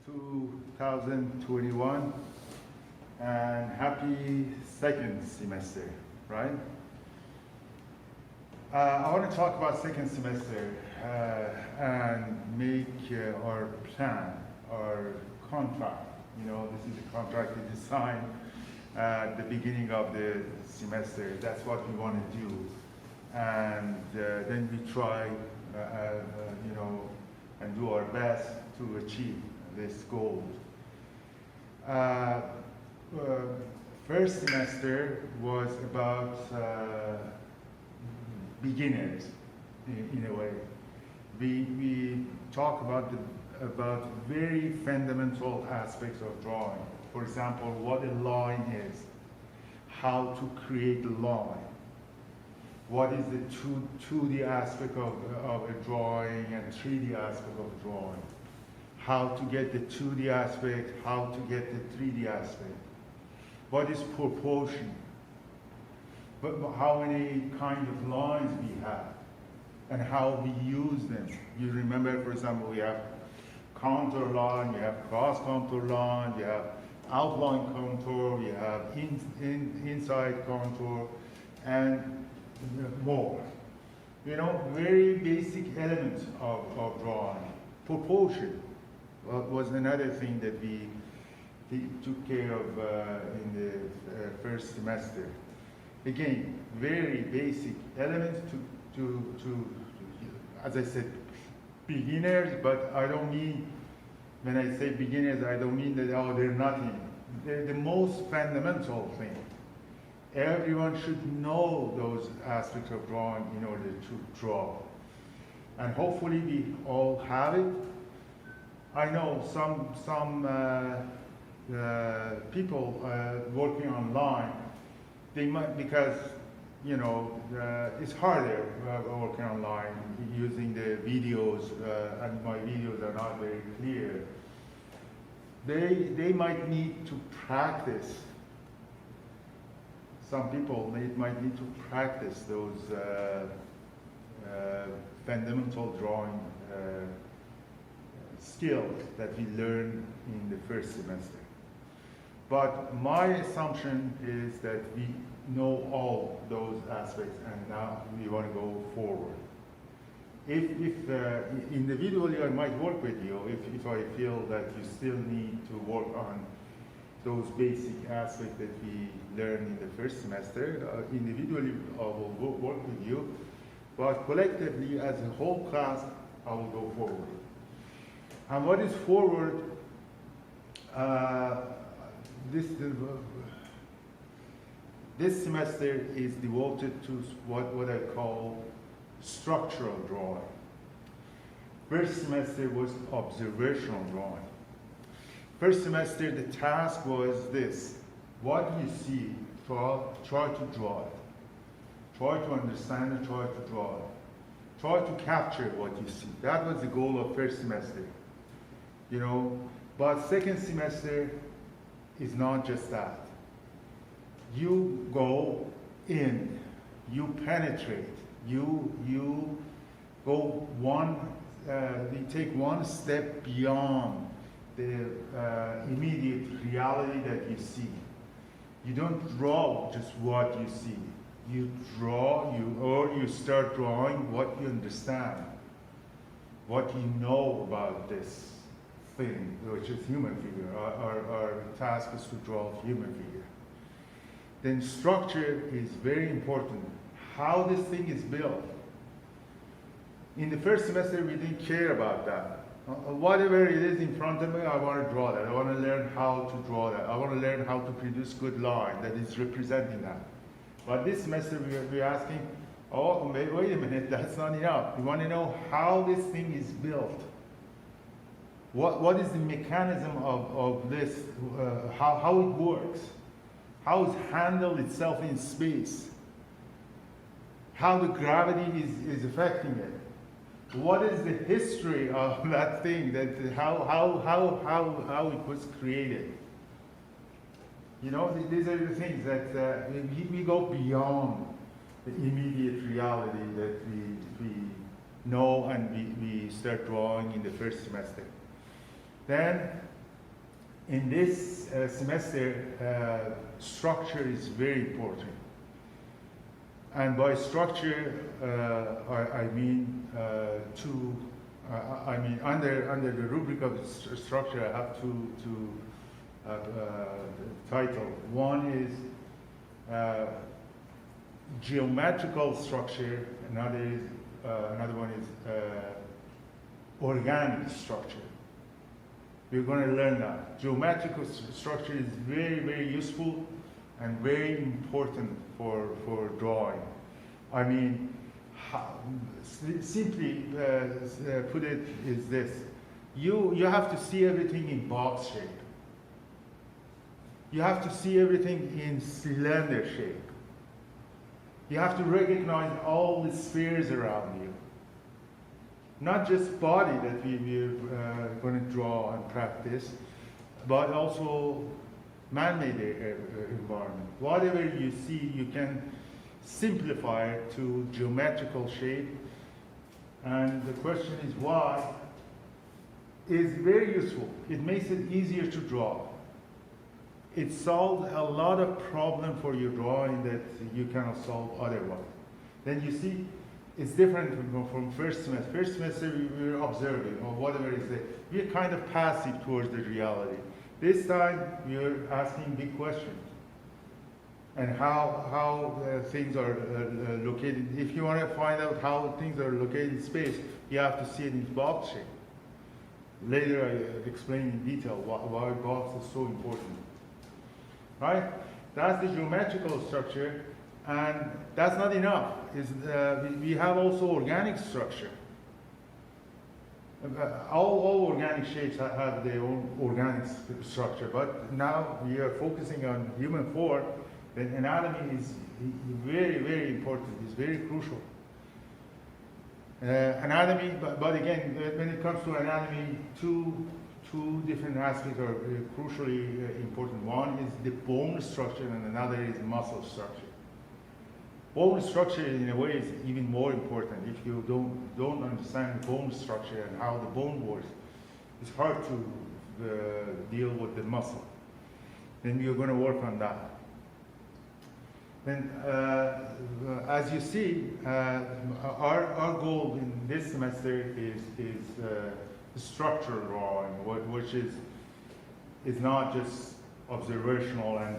2021, and happy second semester, right? I want to talk about second semester and make our plan, our contract. You know, this is a contract we design at the beginning of the semester. That's what we want to do. And then we try, and do our best to achieve this goal. First semester was about beginners, in a way. We talk about very fundamental aspects of drawing. For example, what a line is, how to create a line, what is the 2D aspect of a drawing and 3D aspect of drawing, how to get the 2D aspect, how to get the 3D aspect, what is proportion, but how many kind of lines we have, and how we use them. You remember, for example, we have contour line, we have cross contour line, we have outline contour, we have inside contour, and more. You know, very basic elements of drawing. Proportion was another thing that we took care of in the first semester. Again, very basic elements to as I said, beginners, but I don't mean, when I say beginners, I don't mean that, oh, they're nothing. They're the most fundamental thing. Everyone should know those aspects of drawing in order to draw. And hopefully we all have it. I know some people working online, they might, because it's harder working online using the videos, and my videos are not very clear. They might need to practice. Some people might need to practice those fundamental drawing skills that we learned in the first semester. But my assumption is that we know all those aspects, and now we want to go forward. If individually I might work with you, if I feel that you still need to work on those basic aspects that we learned in the first semester, individually I will work with you, but collectively as a whole class, I will go forward. And what is forward? This semester is devoted to what I call structural drawing. First semester was observational drawing. First semester, the task was this: what you see, try to draw it. Try to understand it, try to draw it. Try to capture what you see. That was the goal of first semester. But second semester is not just that. You go in, you penetrate, you go you take one step beyond the immediate reality that you see. You don't draw just what you see. You draw, or you start drawing what you understand, what you know about this thing, which is human figure. Our task is to draw a human figure. Then structure is very important. How this thing is built. In the first semester, we didn't care about that. Whatever it is in front of me, I want to draw that. I want to learn how to draw that. I want to learn how to produce good line that is representing that. But this semester, we're asking, oh, wait a minute, that's not enough. We want to know how this thing is built. What is the mechanism of this, how it works, how it handles itself in space, how the gravity is affecting it. What is the history of that thing, how it was created? These are the things that we go beyond the immediate reality that we know and we start drawing in the first semester. Then in this semester, structure is very important. And by structure, I mean under the rubric of structure, I have two title. One is geometrical structure. Another one is organic structure. We're going to learn that. Geometrical structure is very, very useful and very important for drawing. I mean, simply put it is this. You have to see everything in box shape. You have to see everything in cylinder shape. You have to recognize all the spheres around you. Not just body that we're going to draw and practice, but also man-made environment. Whatever you see, you can simplify it to geometrical shape. And the question is why? Is very useful. It makes it easier to draw. It solves a lot of problems for your drawing that you cannot solve otherwise. Then you see, it's different from first semester. First semester we were observing or whatever is there. We're kind of passive towards the reality. This time we're asking big questions and how things are located. If you want to find out how things are located in space, you have to see it in box shape. Later I explain in detail why box is so important. Right? That's the geometrical structure, and that's not enough. We have also organic structure. All organic shapes have their own organic structure, but now we are focusing on human form. Then anatomy is very, very important. It's very crucial. Anatomy, but again, when it comes to anatomy, two different aspects are crucially important. One is the bone structure, and another is muscle structure. Bone structure, in a way, is even more important. If you don't understand bone structure and how the bone works, it's hard to deal with the muscle. Then you're going to work on that. Then, as you see, our goal in this semester is structural drawing, which is not just observational and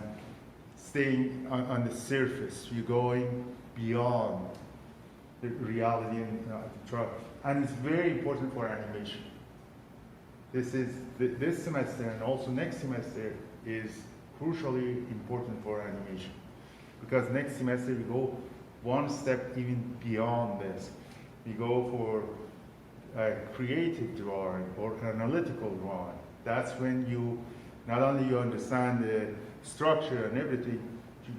staying on the surface. You're going beyond the reality and it's very important for animation. This semester and also next semester is crucially important for animation, because next semester we go one step even beyond this. We go for creative drawing or analytical drawing. That's when you not only you understand the structure and everything,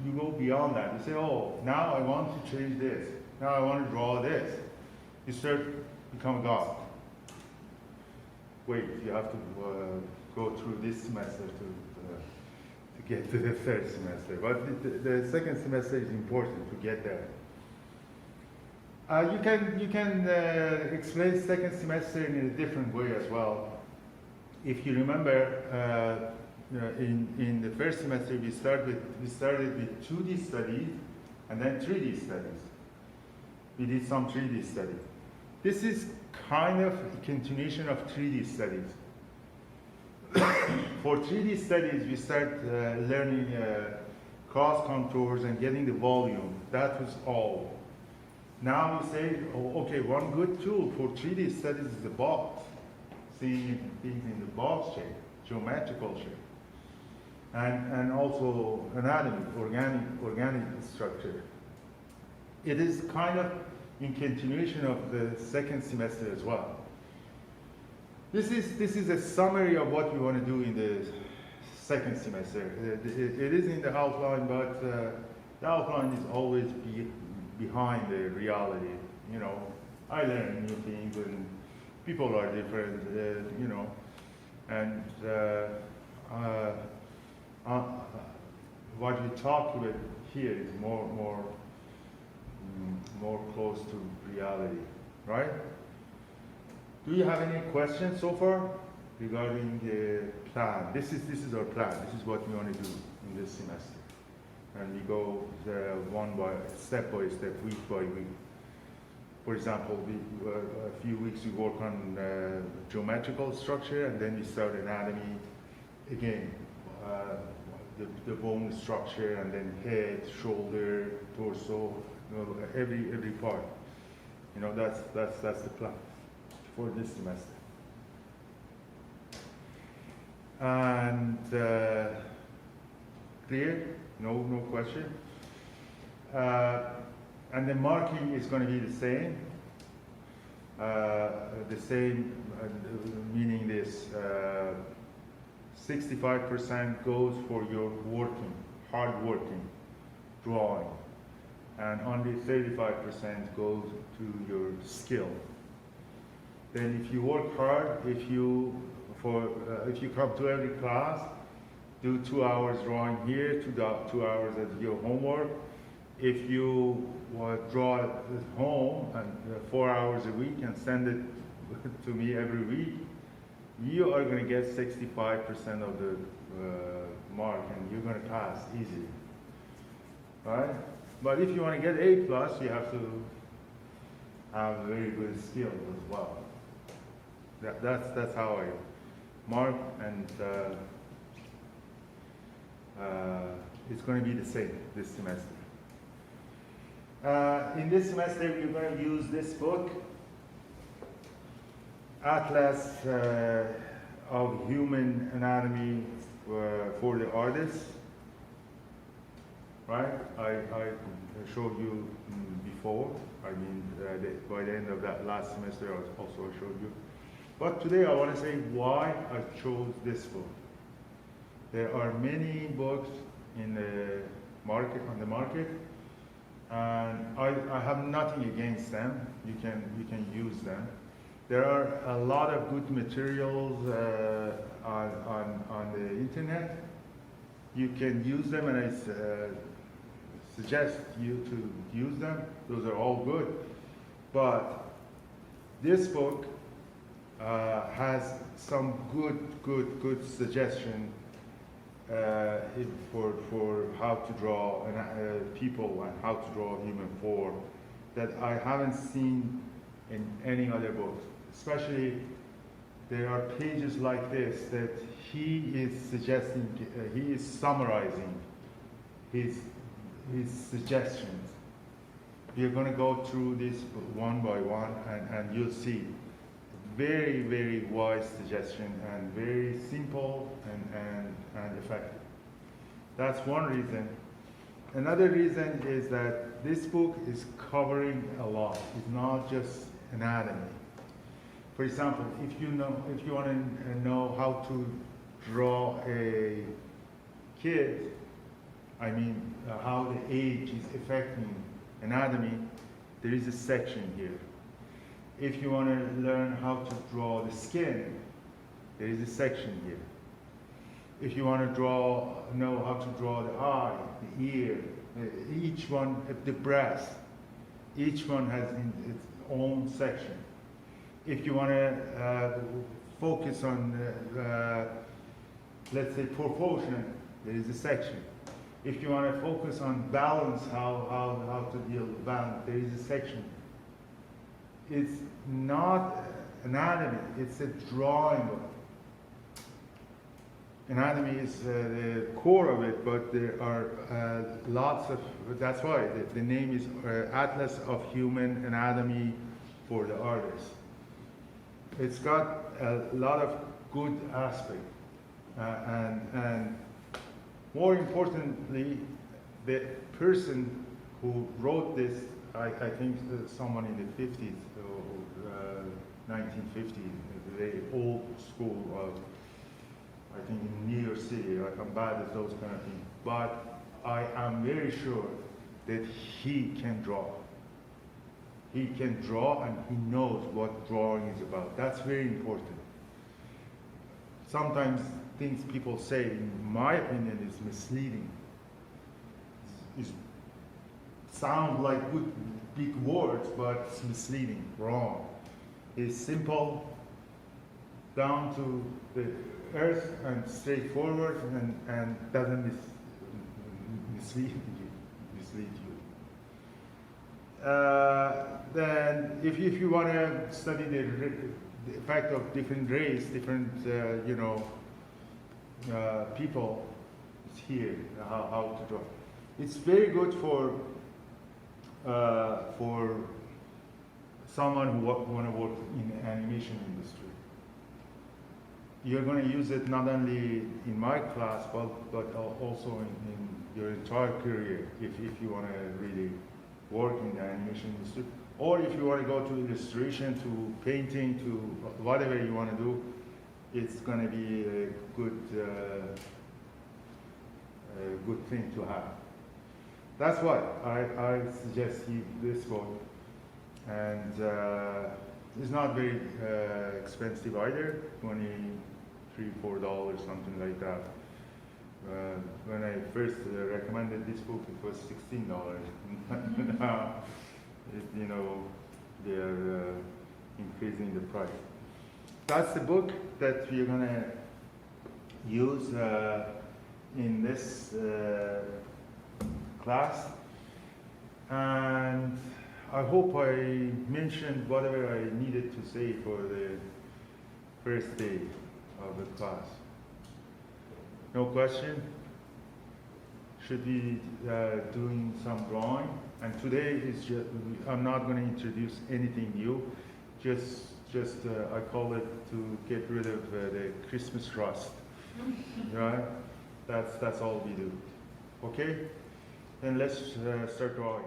you go beyond that. You say, oh, now I want to change this. Now I want to draw this. You start to become a god. Wait, you have to go through this semester to get to the third semester. But the second semester is important to get there. You can explain second semester in a different way as well. If you remember, in the first semester we started with 2D studies and then 3D studies. We did some 3D studies. This is kind of a continuation of 3D studies. For 3D studies, we start learning cross contours and getting the volume. That was all. Now we say, oh, okay, one good tool for 3D studies is the box. Seeing things in the box shape, geometrical shape. And also anatomy, organic structure. It is kind of in continuation of the second semester as well. This is a summary of what we want to do in the second semester. It is in the outline, but the outline is always behind the reality. You know, I learn new things and people are different, you know, and what we talk about here is more close to reality, right? Do you have any questions so far? regarding the plan. This is our plan. This is what we want to do in this semester. And we go step by step, week by week. For example, a few weeks we work on geometrical structure, and then we start anatomy again, the bone structure, and then head, shoulder, torso, every part. That's the plan for this semester. And clear? No question. And the marking is going to be the same. Meaning this: 65% goes for your hard working drawing, and only 35% goes to your skill. Then, if you work hard, if you come to every class, do 2 hours drawing here, 2 hours as your homework. If you draw at home and 4 hours a week and send it to me every week, you are going to get 65% of the mark, and you're going to pass easily. Right? But if you want to get A+, you have to have very good skills as well. That's how I mark, and it's going to be the same this semester. In this semester, we're going to use this book, Atlas of Human Anatomy for the Artists. Right? I showed you before. By the end of that last semester, I also showed you. But today I want to say why I chose this book. There are many books on the market, and I have nothing against them. You can use them. There are a lot of good materials on the internet. You can use them, and I suggest you to use them. Those are all good. But this book has some good suggestion for how to draw people and how to draw human form that I haven't seen in any other books. Especially, there are pages like this that he is suggesting, he is summarizing his suggestions. We are going to go through this one by one, and you'll see very, very wise suggestion, and very simple and effective. That's one reason. Another reason is that this book is covering a lot. It's not just anatomy. For example, if you want to know how to draw a kid, how the age is affecting anatomy, there is a section here. If you want to learn how to draw the skin, there is a section here. If you want to know how to draw the eye, the ear, each one, the breast, each one has its own section. If you want to focus on, let's say, proportion, there is a section. If you want to focus on balance, how to deal with balance, there is a section. It's not anatomy, it's a drawing book. Anatomy is the core of it, but there are lots of, that's why the name is Atlas of Human Anatomy for the Artists. It's got a lot of good aspects, and more importantly, the person who wrote this, I think someone in the 50s, 1950s, very old school of, I think in New York City. I'm bad at those kind of things. But I am very sure that he can draw. He can draw, and he knows what drawing is about. That's very important. Sometimes things people say, in my opinion, is misleading. It sounds like good big words, but it's misleading, wrong. It's simple, down to the earth and straightforward and doesn't mislead you. Then if you want to study the effect of different race, different people, it's here how to draw. It's very good for someone who want to work in the animation industry. You're going to use it not only in my class, but also in your entire career if you want to really work in the animation industry. Or if you want to go to illustration, to painting, to whatever you want to do, it's going to be a good thing to have. That's why I suggest you this book. And it's not very expensive either, $23-4, something like that. When I first recommended this book, it was $16. Now, they're increasing the price. That's the book that we're going to use in this class. And I hope I mentioned whatever I needed to say for the first day of the class. No question? Should be doing some drawing. And today is just, I'm not going to introduce anything new. Just I call it to get rid of the Christmas rust. Right? That's all we do. Okay? Then let's start drawing.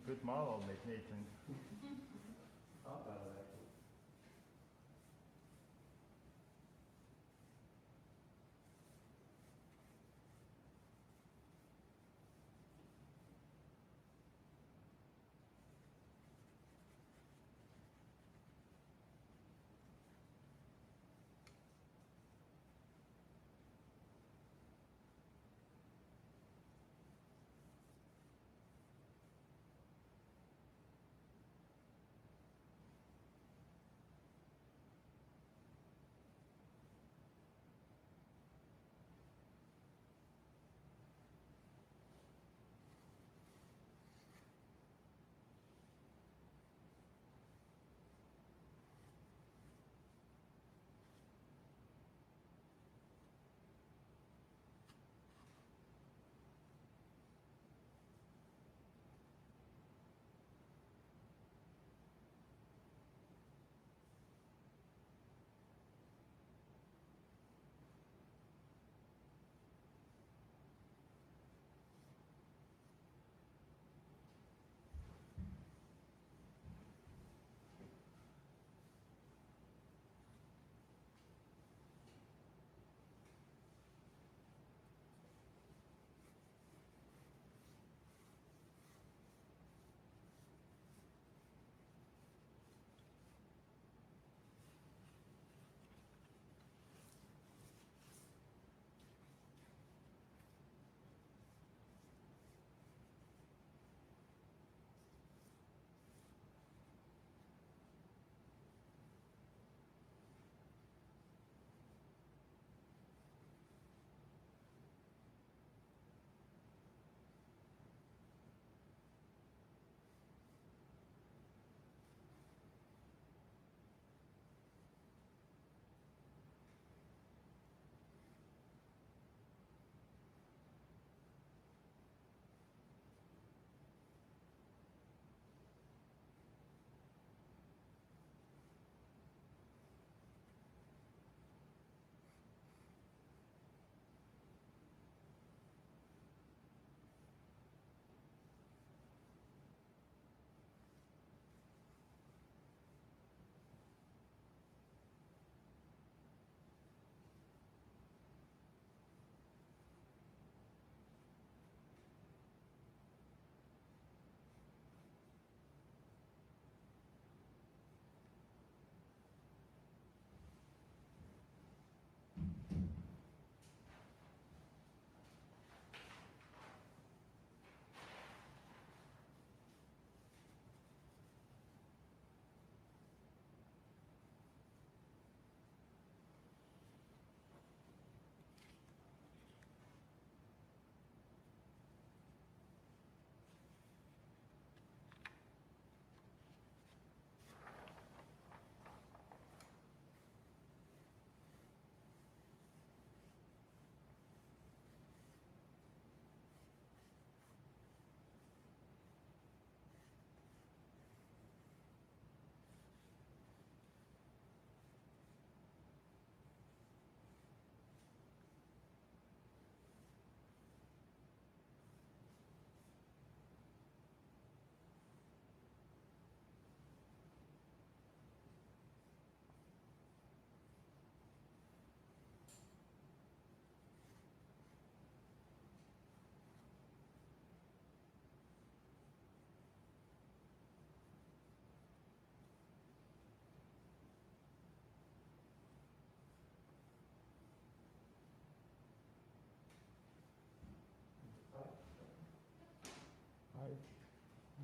Good model, Nathan.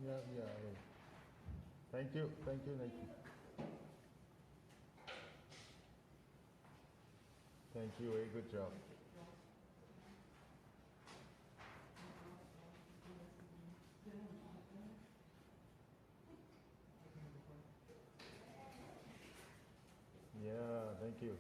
Yeah. Thank you, Nike. Thank you, very good job. Yeah, thank you.